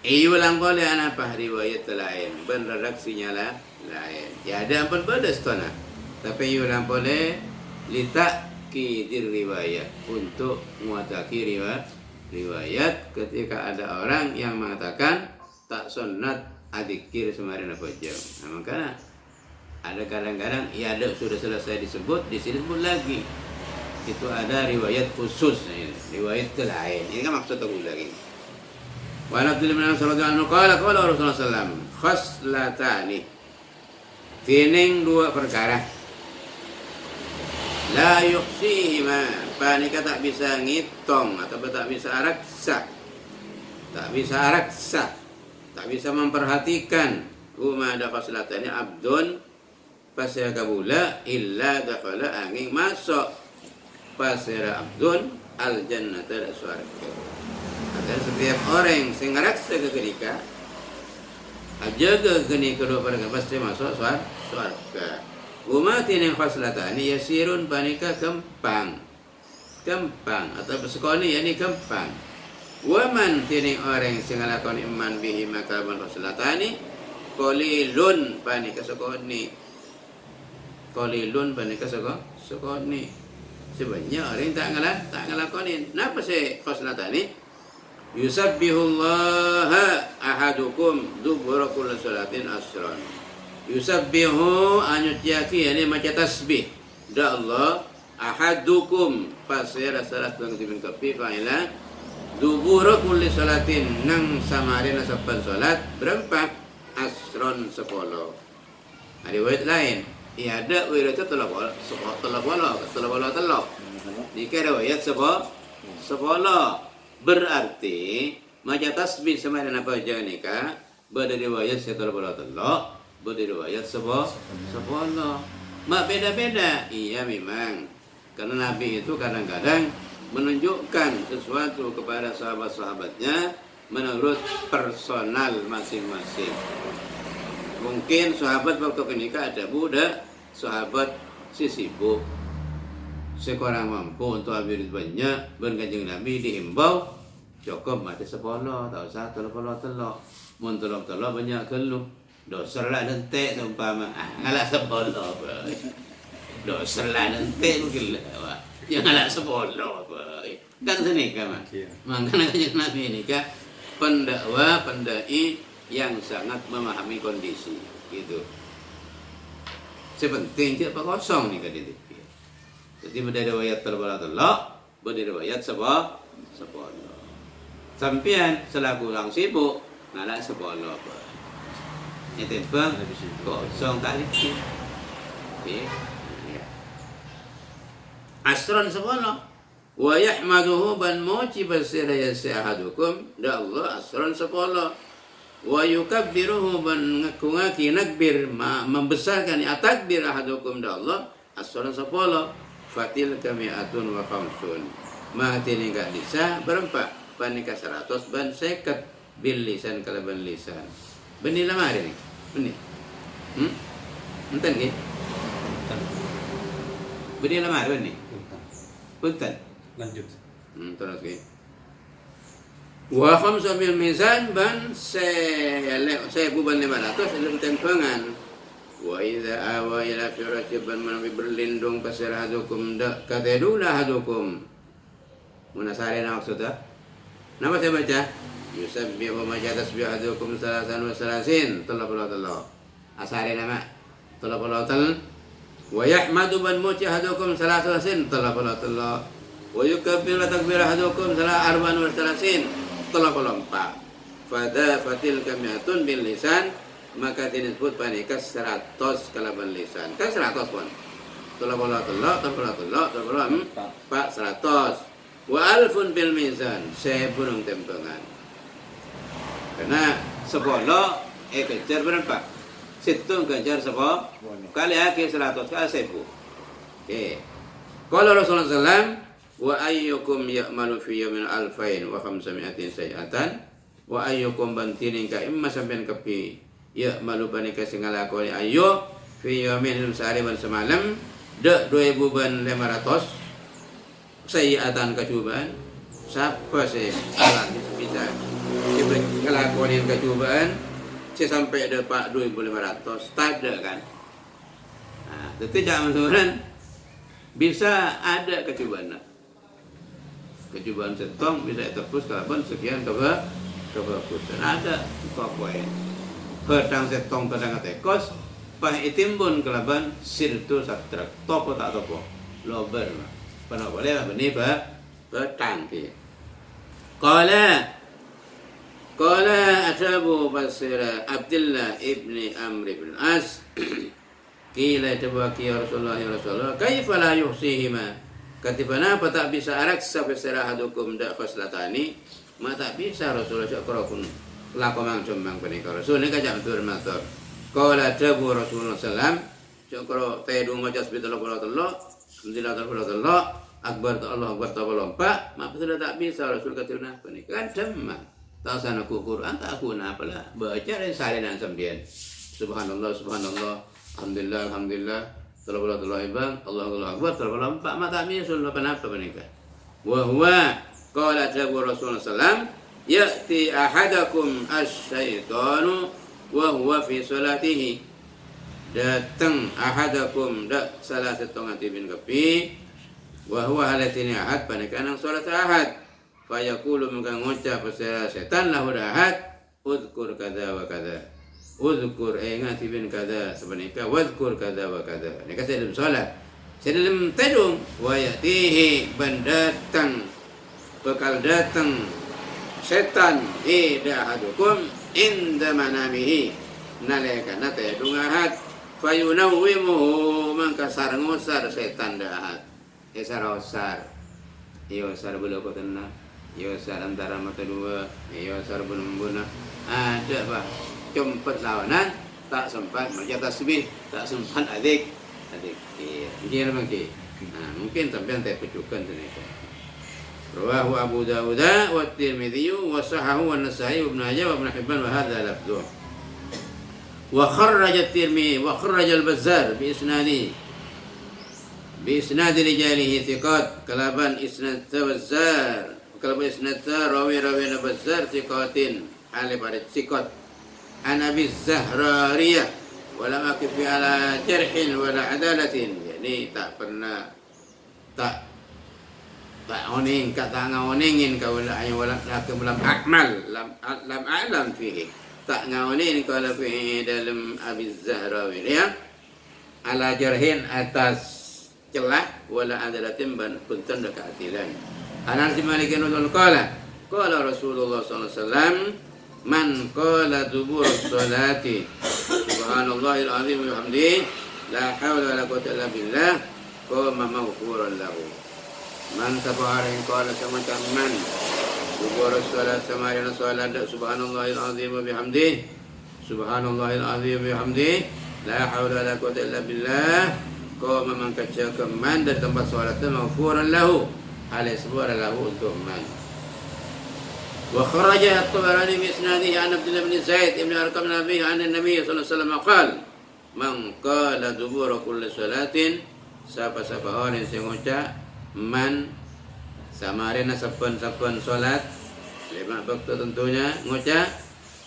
Ulang kali ana apa riwayat lain ben redaksinya lain. Ya ada ampun beda setana. Tapi ulang kali litaki riwayat untuk muataki riwayat ketika ada orang yang mengatakan tak sunat adikir semarin apa jam. Nah, makanya ada kadang-kadang ya ada sudah selesai disebut di sini sebut lagi. Itu ada riwayat khusus riwayat lain. Ini kan maksud aku lagi. Wa Abdullah bin Sallallahu qala Rasulullah sallallahu khaslatani. Tining dua perkara. La yuhsihima, panika tak bisa ngitung atau tak bisa araksa. Tak bisa araksa. Tak bisa memperhatikan rumah ada khaslatani abdun pasir kabula illa dakhala angin masuk pasir abdun al jannata surga. Ada setiap orang sing ngaraksa kekenika ajaga geni kedua perkara pasti masuk surga. Rumah tining khaslatani yasirun panika kempang atau sekoni yani kempang. Waman tining orang sing nglakoni iman bihi maka man khaslatani qalilun panika sekoni. Qalilun panika sekoni. Sebanyak orang tak nglakoni. Napa se khaslatani? Yusabbihullaha ahadukum dubura kulli salatin asran. Yusabbihu anyutyaki yani maca tasbih. Da Allah ahadukum pasira salat bangtibin kafi fa'ila dubura kulli salatin nang samarina saban salat berempat asron 10. Ada riwayat lain ada riwayat telah dikira riwayat 10 berarti maca tasbih samarina apa jangan nikah berdiri riwayat telah berdiriwayat 10. Mak beda-beda. Iya memang. Karena Nabi itu kadang-kadang menunjukkan sesuatu kepada sahabat-sahabatnya menurut personal masing-masing. Mungkin sahabat waktu kenika ada budak, sahabat si sibuk, sekurang mampu untuk ambil banyak, berkanjeng Nabi dihimbau cukup mati 10, tak usah 30. Mun 30 banyak keluh. Doser lah nanti seumpama ngalak 10 apa. Doser lah nanti mungkin lah. Yang ngalak 10 apa. Kan senika mah. Makanya kanjeng Nabi ini kan pendai yang sangat memahami kondisi gitu. Sepenting tidak kosong nih kan itu. Jadi berdiriwayat terbalik, berdiriwayat 10. Sampian selaku orang sibuk ngalak 10 apa. Itu bang kosong kali itu. Asron 10. Wa yahmaduhu ban moci basira yasahadukum da Allah asron 10. Wa yukabbiruhu ban ngaki nakbir membesarkan takbir ahadukum da Allah asron 10. Fatil kami'atun wa khamsun. Mati ni gak bisa berempat panika 100 ban 50 bil lisan kalaban lisan. Benih lama hari ni. Benih. Enten ke? Benih lama hari ni. Punten. Lanjut. Terus ke. Wa khamsa bil mizan ban saya buban 500 dalam tempangan. Wa idza awa ila firasy ban man berlindung pasir hadukum da katedula hadukum. Munasare maksudnya. Nama saya baca. Yusabbihu ma tasbih hadukum salasan wa salasin 30. Asare nama 30. Wa yahmadu ban muci hadukum salasin 30. Wa yukabbiru takbir hadukum arban wa salasin 34. Fada fatil kamiatun bil lisan maka disebut panika 100 kalaban lisan. Kan 100 pun. Telok 4 100. Wa alfun bil mizan, 1000 tempengan. Karena 10 kejar berapa? 7 kejar 10 kali akhir 100 kali 1000. Oke. Kalau Rasulullah SAW, wa ayyukum ya'malu fi yawmin 2500 sayyatan wa ayyukum bantinin ka imma sampean kepi ya'malu banika sing nglakoni ayo fi yawmin sehari ban semalam de 2500 sayyatan kecubaan siapa sih alat bisa nglakoni kecubaan sampai ada 2500 tak ada kan. Nah, itu jangan turun bisa ada kecubaan. Kecubaan setong bisa tepus kalaban sekian kebagusan ada poin. Pedang setong pedang tekos pah itimbun kalaban sirtu satrak topo tak topo lober pernah boleh benih petang ki. Qala Abu Basir Abdullah ibni Amr ibn As qila tabaki ya Rasulullah kaifa la yuhsihima. Katibana apa tak bisa araksa fasirahadukum da khoslatani ma tak bisa Rasulullah syakra pun lakomang cemang penika Rasul ni kajak tur matur qala tabu Rasulullah sallam syakra taydu majas bitallah alhamdulillah akbar Allah akbar tabalompa ma sudah tak bisa Rasul katuna penika kan cemang tak sana Quran tak aku apalah baca dari salinan sembian subhanallah alhamdulillah Allahu Akbar, Allahu Akbar, terlalu empat mata misul apa menikah. Wahwa qala Abu Rasulullah sallam ya'ti ahadakum asy-syaitanu wa huwa fi salatihi. Datang ahadakum salah satu ngati bin kapi wa huwa halatini ahad panikanan salat ahad. Fa yaqulu maka ngucap setan lahu ahad udkur kadza wa kadza. Uzkur ngati bin kada sebenarnya wazkur kada wa kada. Ini kan dalam salat. Dalam tadung wa yatihi bandatang bakal datang setan ida ahadukum inda manamihi nalekana tadung ahad fayunawwimuhu mangka sarngosar setan dahat. Sarosar. Iyo sar bulu ko tenna. Iyo sar antara mata dua. Iyo sar bunun ada bah. Cepat lawanan tak sempat baca tasbih tak sempat adik iya mungkin mungkin sampai tak pecukan ternyata rawahu Abu Dawud wa Tirmidzi wa sahahu wa Nasa'i wa Ibnu Majah wa Ibnu Hibban wa hadza lafdhu wa kharraj at-Tirmidzi wa kharraj al-Bazzar bi isnad rijalihi thiqat kalaban isnad Bazzar kalaban isnad rawi Bazzar thiqatin alif pada thiqat an Abi Zahrariyah wala akif ala jarhin wala adalatin. Yani tak pernah tak oning kata ngaoningin kau wala lakum lam akmal lam a'lam fihi tak ngaonin kalau fi dalam Abi Zahrariyah ala jarhin atas celah wala adalatin ban punten keadilan. Anas bin Malik radhiyallahu qala Rasulullah sallallahu alaihi wasallam man qala dubur salati subhanallahil azim wa bihamdihi la haula wala quwwata illa billah qama maghfuran lahu. Man sabarin qala semacam man dubur salat samarin salat subhanallahil azim wa bihamdihi subhanallahil azim wa bihamdihi la haula wala quwwata illa billah qama man kacaka man dari tempat salat maghfuran lahu alai subhanahu lahu untuk man. وخرج الطبراني بإسناده عن عبد الله بن زيد بن أرقم النبي عن النبي صلى الله عليه وسلم قال من قال دبور كل صلاة siapa orang yang mengucap man samarena saben salat 5 waktu tentunya mengucap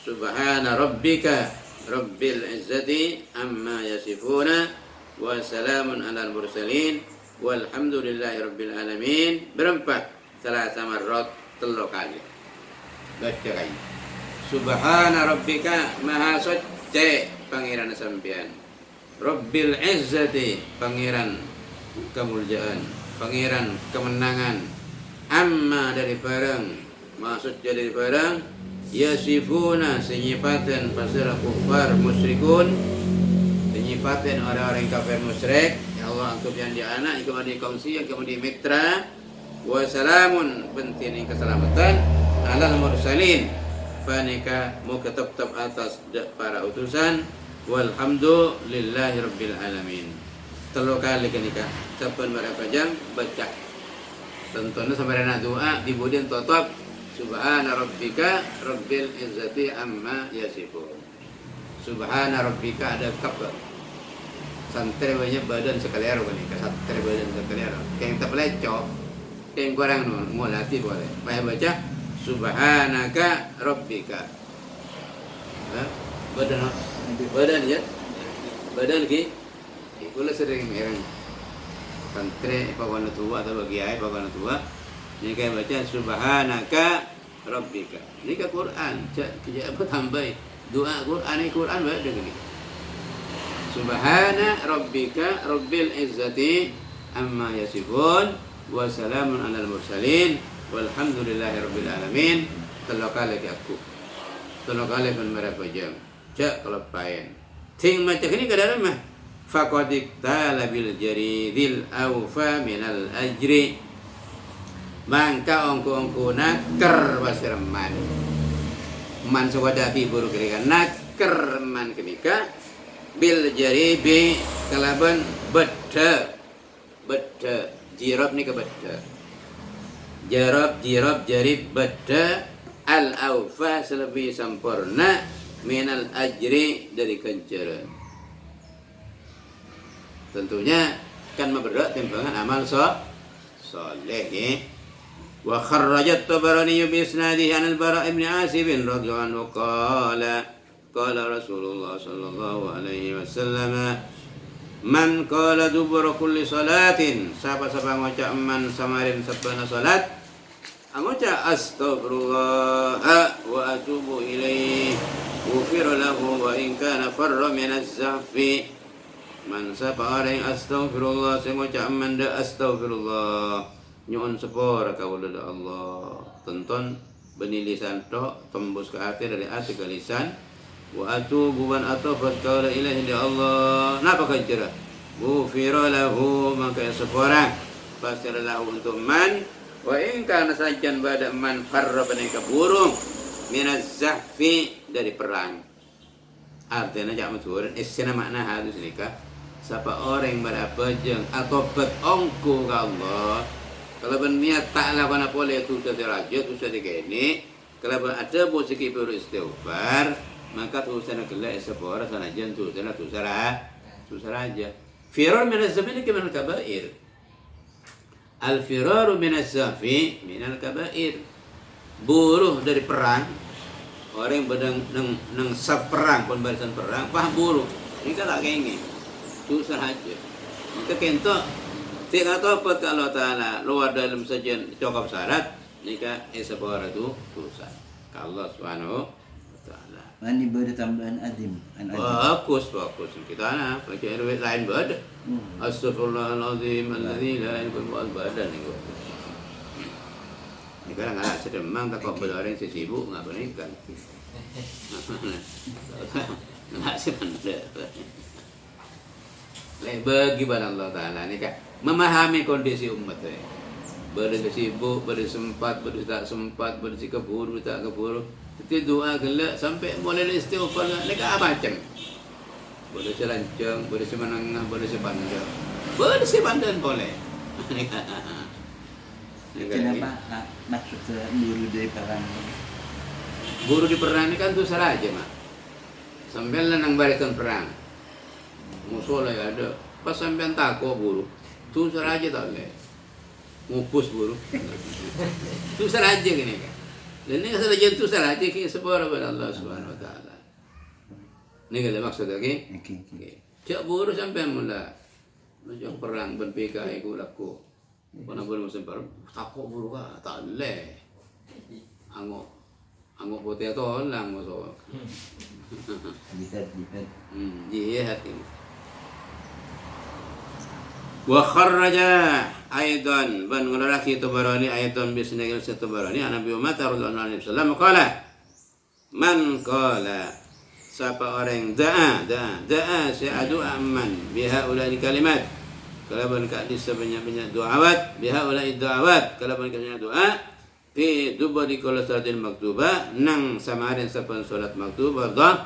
subhana rabbika rabbil izzati amma yasifuna wa salamun alal mursalin walhamdulillahi rabbil alamin berempat 3 marrat 3 kali. Baca kain. Subhana rabbika maha suci pangeran sampean. Rabbil izzati pangeran kemuliaan, pangeran kemenangan. Amma dari barang, maksud dari barang yasifuna senyipaten pasal kufar musyrikun senyipaten orang-orang kafir musyrik ya Allah anggap yang di anak yang kemudian kongsi yang kemudian mitra wa salamun penting keselamatan alal mursalin panika mau tetap atas para utusan walhamdulillahi rabbil alamin. Telu kali kenika saben berapa jam baca tentunya sampai nak doa dibudin totop subhana rabbika rabbil izzati amma yasifun. Subhana rabbika ada kabar santai banyak badan sekalian kenika santai badan sekalian yang tak pelecok yang kurang mau latih boleh baca subhanaka rabbika badan ya badan ki ikulah sering mereng santri pawana tua atau bagi ai pawana tua ni kayak baca subhanaka rabbika ni ke Quran cak apa tambah doa Quran ni Quran baca gini subhana rabbika rabbil izzati amma yasifun wa salamun alal mursalin walhamdulillahi rabbil alamin. Telu kali aku telu kali pun berapa jam cak kalau paen ting macam ini kadang mah faqad iktala bil jaridil awfa minal ajri mangka ongko naker pasirman man sawadaki buru kirikan naker man kenika bil jaribi kalaban bedha jirab ni ke bedha jarab jarib bedha al awfa selebih sempurna minal ajri dari ganjaran. Tentunya kan memberat timbangan amal soleh ya. Wa kharrajat Tabarani bi isnadihi an al-Bara' ibn Azib radhiyallahu anhu qala Rasulullah sallallahu alaihi wasallam man qala dubura kulli salatin sapa ngoca man samarin sabana salat ngoca astaghfirullah wa atubu ilaihi ghufira lahu wa in kana farra min az-zahfi man sapa orang astaghfirullah sing ngoca amanda astaghfirullah nyuwun sepura kaula Allah tonton beni lisan tok tembus ke hati dari hati ke lisan wa atubu wan atafat kaula ilahi di Allah napa kajira ghufira lahu maka sepura pasti lahu untuk man wa in kana sajan bada man farra benika burung minaz zahfi dari perang artinya jangan turun istina makna hadis nikah siapa orang yang berapajeng atau betongku ke Allah kalau berniat tak lawan apa boleh tu saja raja tu saja gini kalau ada posisi beristighfar maka tu sana kelak sepora sana jen tu sana tu saja firar min az-zahfi min al-kabair al-firaru min az-zahfi min al-kabair buruh dari perang orang yang nang saf perang pun barisan perang pah buruh ini kalau kayak ini tu sahaja maka kento tidak tahu apa kalau Ta'ala luar dalam sajian cukup syarat nikah esapora tu dosa Allah Subhanahu wa Ta'ala mani beda tambahan adim bagus kita nak baca RW lain beda astagfirullahaladzim alladzi la ilaha illa badan ni ni kalau nggak sedemang tak kau berdoa sibuk nggak berikan nggak sih benar bagi pada Allah Ta'ala ni kan memahami kondisi umat ni berada sibuk, berada sempat, berada tak sempat, berada keburu, tak keburu itu doa gelak sampai mulai istighfar ni kan macam berada selancang, berada semenengah, berada sepandang berada sepandang boleh kenapa maksud buru dari perang buru di perang ni kan tu salah aja mak sampai nang barisan perang musuh lah ada pas sampean takut buru tu saja tak boleh ngupus buru tu saja gini kan dan ini salah jentu saja kita sepura pada Allah Subhanahu Wa Taala ini kalau maksud lagi cak buru sampean mula macam perang berpika ikut laku pernah buru musim perang takut buru kah tak boleh angok putih tolang musuh jihad ini wa kharraja aidan ban ngalaki Tabarani aidan bisnagil Tabarani an Nabi Muhammad radhiyallahu anhu sallam qala Man qala, siapa orang da'a si'adu amman biha ulai kalimat, kalaban ka'di sebanyak-banyak du'awat biha ulai du'awat, kalaban ka'di doa fi duburi kulli salatin maktubah, nang samarin sapan salat maktubah dah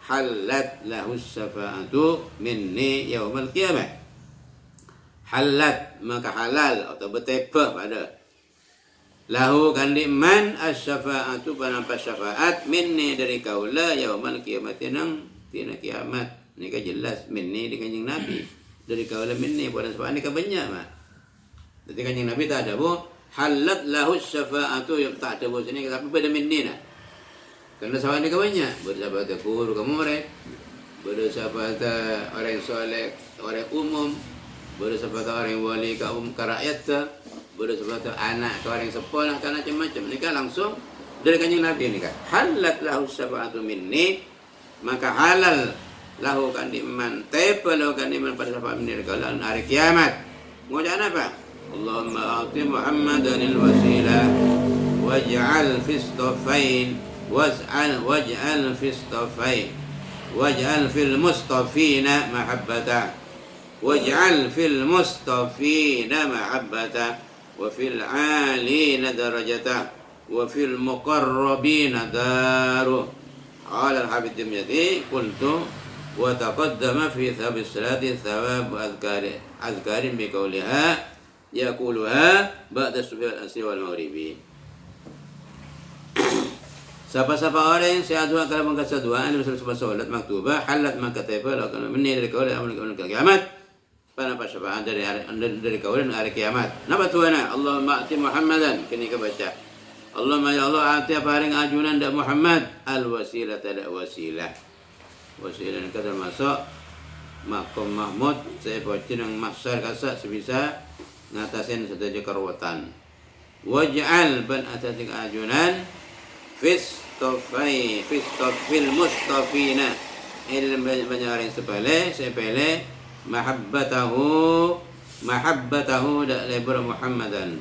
halat lahu syafa'atu minni yaumal qiyamah. Halat maka halal atau bertepa pada lahu kandi man asy-syafa'atu panampa syafaat minni dari kaula yaumal kiamat nang tina kiamat. Ni kan jelas minni di kanjeng Nabi. Dari kaula minni pada syafaat ni kan banyak mah. Jadi kanjeng Nabi tak ada bu halat lahu syafa'atu yang tak ada bu sini tapi pada minni nah. Karena syafaat ni kan banyak. Bersahabat guru kamu mereka. Bersahabat orang soleh, orang umum. Bersahabat orang wali kaum rakyat, bersahabat anak ke orang sepulah kan macam-macam. Ini kan langsung dari kanjeng Nabi ni kan. Halat lahu syafa'atu minni, maka halal lahu kan iman tepa lahu kan iman pada syafaat minni kalau hari kiamat. Mengucapkan apa? Allahumma a'ti Muhammadanil wasilah waj'al fis tafain waj'al fis tafain waj'al fil mustafina mahabbata waj'al fil mustafina mahabbata wa fil 'alina darajata wa fil muqarrabina daru. Qala al-Habib Dimyati qultu wa taqaddama fi thabis salati thawab azkarin bi qawliha yaquluha ba'da subhi wal asri wal maghribi. Siapa-siapa orang yang seadua kalau mengkasa duaan bersama solat maktubah halat maka taifa lakukan minni dari kaul amal kiamat. Panapa syafaat dari kaul hari kiamat. Napa tuana? Allahumma ati Muhammadan kini ka baca. Allahumma ya Allah ati paring ajunan dak Muhammad al wasilah tada wasilah. Wasilah ni kata masuk makom mahmud saya baca nang mahsyar kasak sebisa ngatasin sedaja karwatan. Waj'al ban atatik ajunan fil mustafina ini banyak orang sepele mahabbatahu dak lebur Muhammadan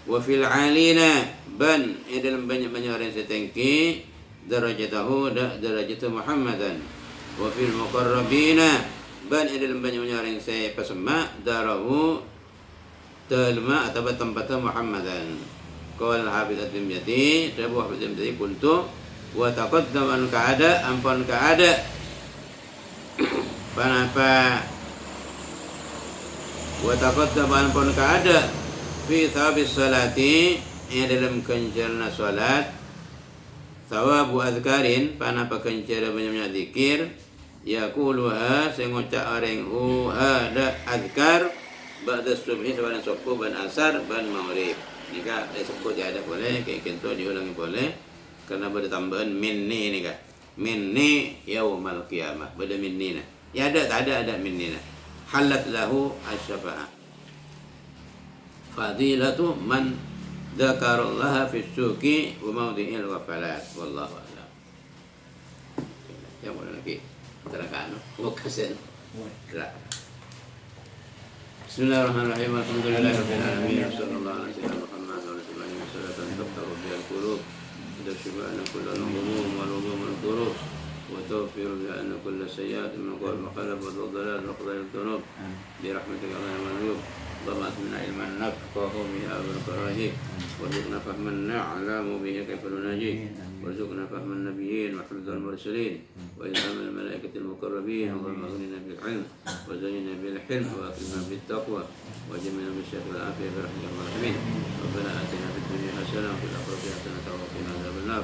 wa fil 'alina ban ini dalam banyak orang setengki darajatahu dak darajatu Muhammadan wa fil muqarrabina ban ini dalam banyak orang saya pasma darahu telma atau tempat Muhammadan. Qala al-Habib Ad-Dimyati Abu Habib Ad-Dimyati qultu wa taqaddama an ka'ada ampun ka'ada panapa wa taqaddama ampun ka'ada fi thabis salati yang dalam kencerna salat thawabu azkarin panapa kencer banyak zikir yaquluha sing ngucap orang ada azkar ba'da subhi sawan subuh ban asar ban maghrib. Nika sebut dia ada boleh, kayak gitu diulangi boleh, karena ada tambahan minni nika, minni yaumal qiyamah, beda minni nah. Ya ada, tak ada minni nah. Halat lahu asy-syafa'ah. Fadilatu man dzakarallaha fis suqi wa mawdi'il ghafalat. Wallahu a'lam. Yang mana lagi? Terangkan, wakasen. Bismillahirrahmanirrahim. Alhamdulillahirabbil alamin. Sallallahu alaihi wasallam. تغفر بها القلوب وتكشف عن كل الهموم والهموم والكروب وتغفر بها أن كل سيئات من قول وقلب والضلال وقضاء الذنوب برحمتك الله المنوب. اللهم أتمنى علما نفقه بها والكراهيه وارزقنا فهما نعلم به كيف نناجيه وارزقنا فهم النبيين وحفظ المرسلين وإلهام الملائكة المقربين. اللهم اغننا بالعلم وزينا بالحلم وأكرمنا بالتقوى وجملنا بالشر والعافية برحمتك يا الراحمين. ربنا آتنا في الدنيا حسنة وفي الآخرة حسنة وقنا عذاب النار.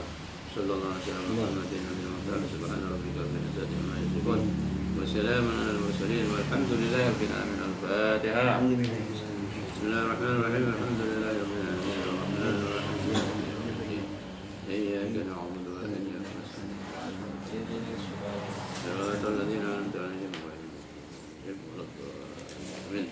صلى الله عليه وسلم محمد النبي المختار. سبحان ربك رب العزة عما يصفون وسلام على المرسلين والحمد لله رب العالمين. الفاتحة. بسم الله الرحمن الرحيم. الحمد لله رب العالمين الرحمن الرحيم إياك نعبد وإياك نستعين صراط الذين أنعمت عليهم غير المغضوب عليهم ولا الضالين.